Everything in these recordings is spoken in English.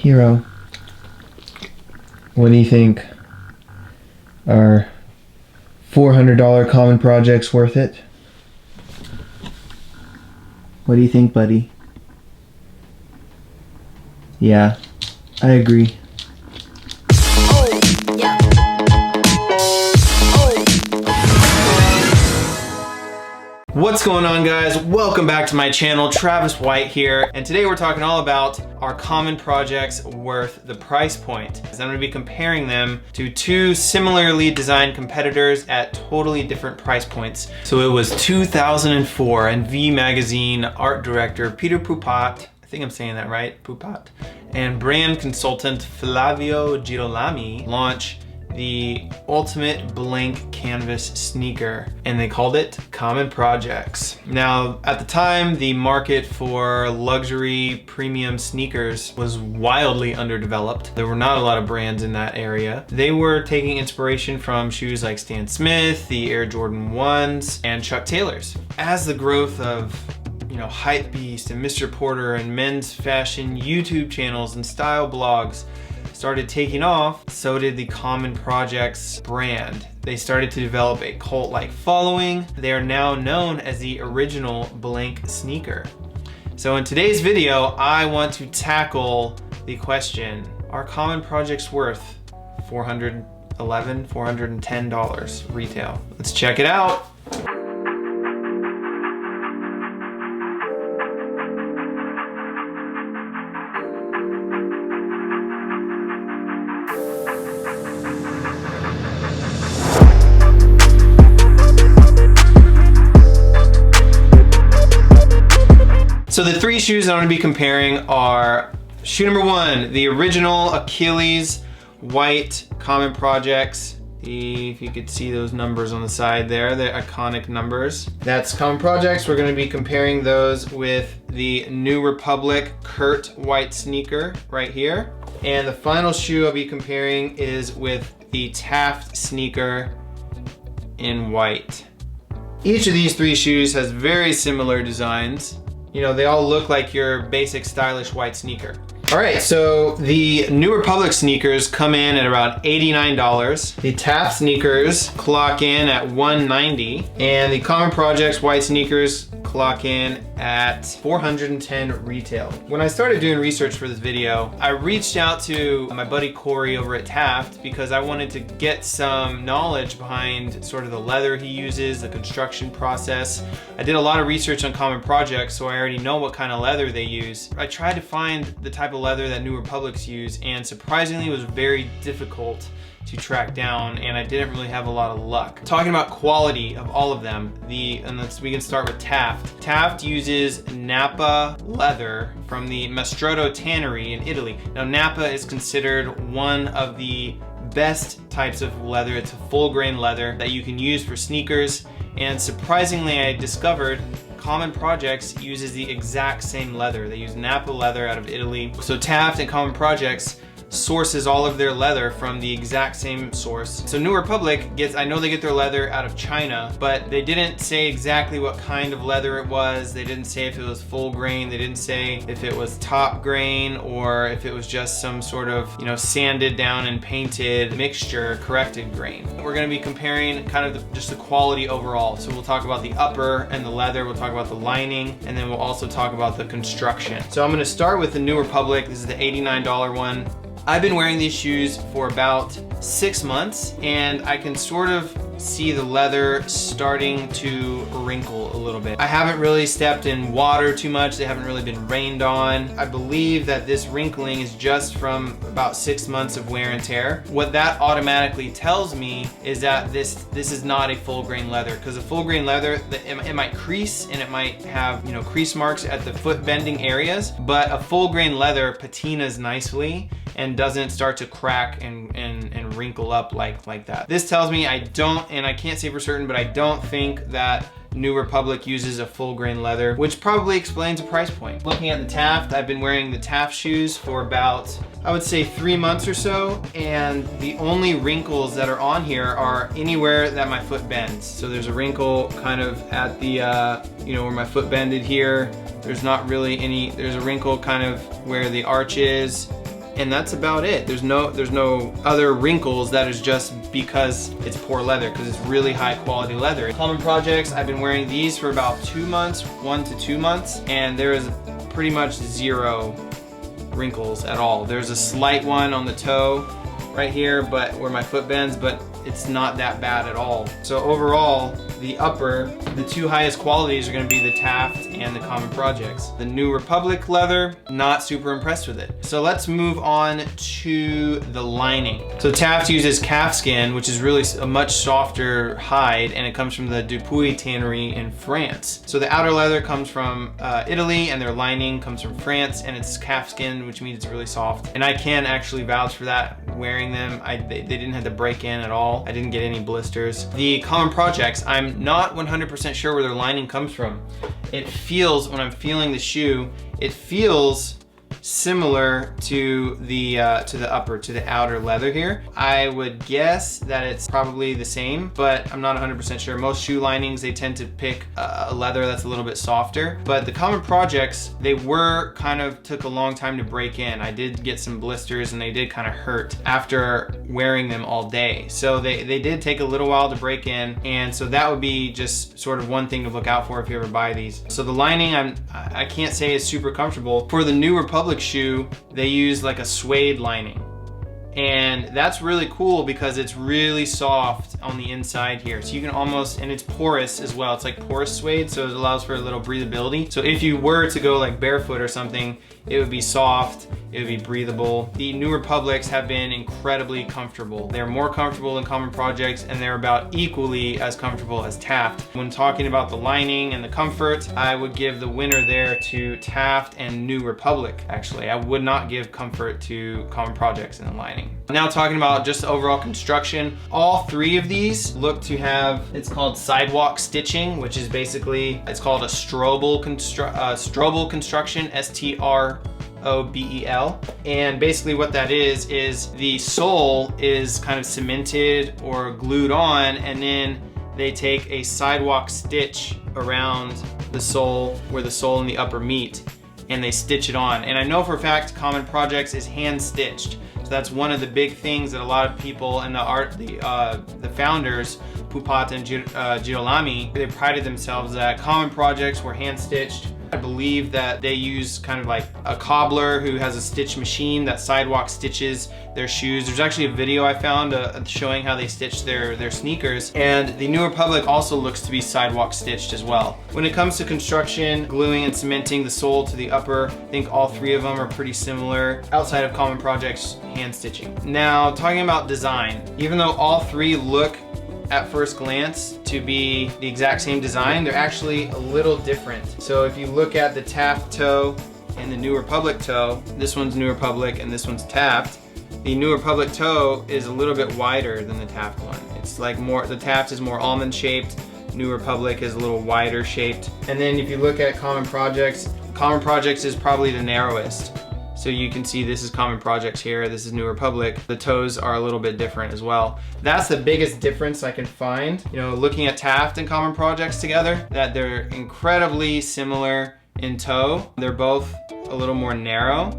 Hero, what do you think? Are $400 common projects worth it? What do you think, buddy? Yeah, I agree. What's going on, guys? Welcome back to my channel. Travis White here, and today we're talking all about our common projects worth the price point. I'm going to be comparing them to two similarly designed competitors at totally different price points. So it was 2004 and V Magazine art director Peter Pupat, I think I'm saying that right, Pupat, and brand consultant Flavio Girolami launch the ultimate blank canvas sneaker, and they called it Common Projects. Now, at the time, the market for luxury premium sneakers was wildly underdeveloped. There were not a lot of brands in that area. They were taking inspiration from shoes like Stan Smith, the Air Jordan 1s, and Chuck Taylors. As the growth of Hypebeast and Mr. Porter and men's fashion YouTube channels and style blogs started taking off, so did the Common Projects brand. They started to develop a cult-like following. They are now known as the original blank sneaker. So in today's video, I want to tackle the question, are Common Projects worth $410, $410 retail? Let's check it out. So the three shoes I'm going to be comparing are shoe number one, the original Achilles white Common Projects. If you could see those numbers on the side there, the iconic numbers. That's Common Projects. We're going to be comparing those with the New Republic Kurt white sneaker right here. And the final shoe I'll be comparing is with the Taft Sneaker in white. Each of these three shoes has very similar designs. They all look like your basic stylish white sneaker. All right, so the New Republic sneakers come in at about $89. The Taft sneakers clock in at $190, and the Common Projects white sneakers clock in at $410 retail. When I started doing research for this video, I reached out to my buddy Corey over at Taft because I wanted to get some knowledge behind sort of the leather he uses, the construction process. I did a lot of research on Common Projects, so I already know what kind of leather they use. I tried to find the type of leather that New Republics use, and surprisingly it was very difficult to track down, and I didn't really have a lot of luck. Talking about quality of all of them, we can start with Taft. Taft uses Napa leather from the Mastrotto Tannery in Italy. Now Napa is considered one of the best types of leather. It's a full grain leather that you can use for sneakers, and surprisingly I discovered Common Projects uses the exact same leather. They use Napa leather out of Italy. So Taft and Common Projects sources all of their leather from the exact same source. So New Republic I know they get their leather out of China, but they didn't say exactly what kind of leather it was. They didn't say if it was full grain. They didn't say if it was top grain or if it was just some sort of, sanded down and painted mixture, corrected grain. We're gonna be comparing kind of just the quality overall. So we'll talk about the upper and the leather, we'll talk about the lining, and then we'll also talk about the construction. So I'm gonna start with the New Republic. This is the $89 one. I've been wearing these shoes for about 6 months, and I can sort of see the leather starting to wrinkle a little bit. I haven't really stepped in water too much. They haven't really been rained on. I believe that this wrinkling is just from about 6 months of wear and tear. What that automatically tells me is that this is not a full grain leather, because a full grain leather, it might crease and it might have crease marks at the foot bending areas, but a full grain leather patinas nicely and doesn't start to crack and wrinkle up like that. This tells me I can't say for certain, but I don't think that New Republic uses a full grain leather, which probably explains the price point. Looking at the Taft, I've been wearing the Taft shoes for about, I would say 3 months or so, and the only wrinkles that are on here are anywhere that my foot bends. So there's a wrinkle kind of at the, where my foot bended here. There's not really any, there's a wrinkle kind of where the arch is, and that's about it. There's no other wrinkles. That is just because it's poor leather, because it's really high quality leather. Common Projects, I've been wearing these for about 2 months, 1 to 2 months, and there is pretty much 0 wrinkles at all. There's a slight one on the toe right here, but where my foot bends, but it's not that bad at all. So overall, the upper, the 2 highest qualities are gonna be the Taft and the Common Projects. The New Republic leather, not super impressed with it. So let's move on to the lining. So Taft uses calf skin, which is really a much softer hide, and it comes from the Dupuy tannery in France. So the outer leather comes from Italy, and their lining comes from France, and it's calf skin, which means it's really soft. And I can actually vouch for that wearing them. They didn't have to break in at all. I didn't get any blisters. The Common Projects, I'm not 100% sure where their lining comes from. It feels, when I'm feeling the shoe, it feels similar to the upper, to the outer leather here. I would guess that it's probably the same, but I'm not 100% sure. Most shoe linings, they tend to pick a leather that's a little bit softer, but the Common Projects, they took a long time to break in. I did get some blisters, and they did kind of hurt after wearing them all day. So they did take a little while to break in, and so that would be just sort of one thing to look out for if you ever buy these. So the lining, I can't say is super comfortable. For the New Republic shoe, they use like a suede lining, and that's really cool because it's really soft on the inside here, so you can almost, and it's porous as well. It's like porous suede, so it allows for a little breathability. So if you were to go like barefoot or something, it would be soft, it would be breathable. The New Republics have been incredibly comfortable. They're more comfortable than Common Projects, and they're about equally as comfortable as Taft. When talking about the lining and the comfort, I would give the winner there to Taft and New Republic. Actually, I would not give comfort to Common Projects in the lining. Now talking about just the overall construction, all 3 of these look to have, it's called sidewalk stitching, which is basically, it's called a strobel construction, STROBEL. And basically what that is the sole is kind of cemented or glued on, and then they take a sidewalk stitch around the sole where the sole and the upper meet, and they stitch it on. And I know for a fact Common Projects is hand stitched. So that's one of the big things that a lot of people in the founders, Pupat and Girolami, they prided themselves that Common Projects were hand stitched. I believe that they use kind of like a cobbler who has a stitch machine that sidewalk stitches their shoes. There's actually a video I found showing how they stitch their sneakers, and the New Republic also looks to be sidewalk stitched as well. When it comes to construction, gluing and cementing the sole to the upper, I think all 3 of them are pretty similar outside of Common Projects hand stitching. Now talking about design, even though all 3 look at first glance to be the exact same design, they're actually a little different. So if you look at the Taft toe and the New Republic toe, this one's New Republic and this one's Taft. The New Republic toe is a little bit wider than the Taft one. It's like more, the Taft is more almond shaped, New Republic is a little wider shaped. And then if you look at Common Projects is probably the narrowest. So you can see this is Common Projects here, this is New Republic. The toes are a little bit different as well. That's the biggest difference I can find. You know, looking at Taft and Common Projects together, that they're incredibly similar in toe. They're both a little more narrow.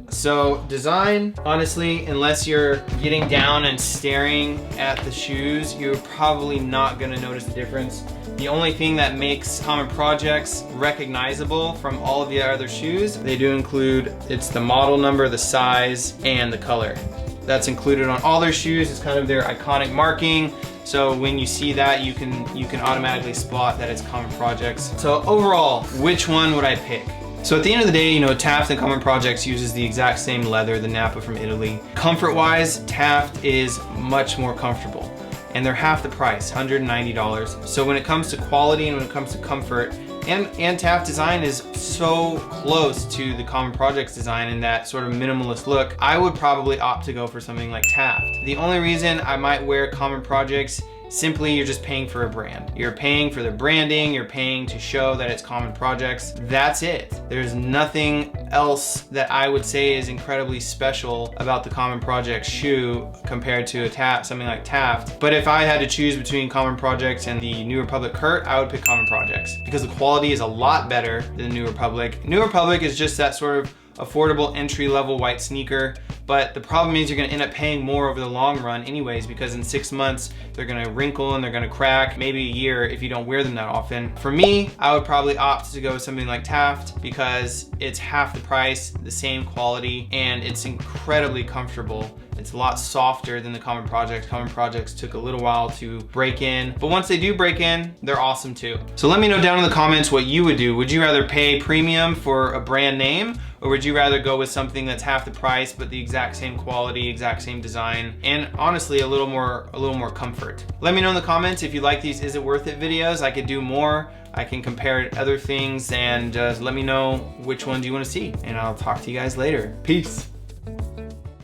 So design, honestly, unless you're getting down and staring at the shoes, you're probably not gonna notice the difference. The only thing that makes Common Projects recognizable from all of the other shoes, they do include, it's the model number, the size, and the color. That's included on all their shoes. It's kind of their iconic marking. So when you see that, you can automatically spot that it's Common Projects. So overall, which one would I pick? So at the end of the day, you know, Taft and Common Projects uses the exact same leather, the Nappa from Italy. Comfort-wise, Taft is much more comfortable, and they're half the price, $190. So when it comes to quality and when it comes to comfort, and Taft design is so close to the Common Projects design in that sort of minimalist look, I would probably opt to go for something like Taft. The only reason I might wear Common Projects, simply you're just paying for a brand. You're paying for the branding, you're paying to show that it's Common Projects. That's it. There's nothing else that I would say is incredibly special about the Common Projects shoe compared to something like Taft. But if I had to choose between Common Projects and the New Republic Kurt, I would pick Common Projects because the quality is a lot better than New Republic. New Republic is just that sort of affordable entry-level white sneaker but the problem is you're gonna end up paying more over the long run anyways, because in 6 months, they're gonna wrinkle and they're gonna crack, maybe a year if you don't wear them that often. For me, I would probably opt to go with something like Taft because it's half the price, the same quality, and it's incredibly comfortable. It's a lot softer than the Common Projects. Common Projects took a little while to break in, but once they do break in, they're awesome too. So let me know down in the comments what you would do. Would you rather pay premium for a brand name, or would you rather go with something that's half the price but the exact same quality, exact same design, and honestly a little more comfort? Let me know in the comments if you like these Is It Worth It videos. I could do more. I can compare other things, and let me know which ones you want to see, and I'll talk to you guys later. Peace.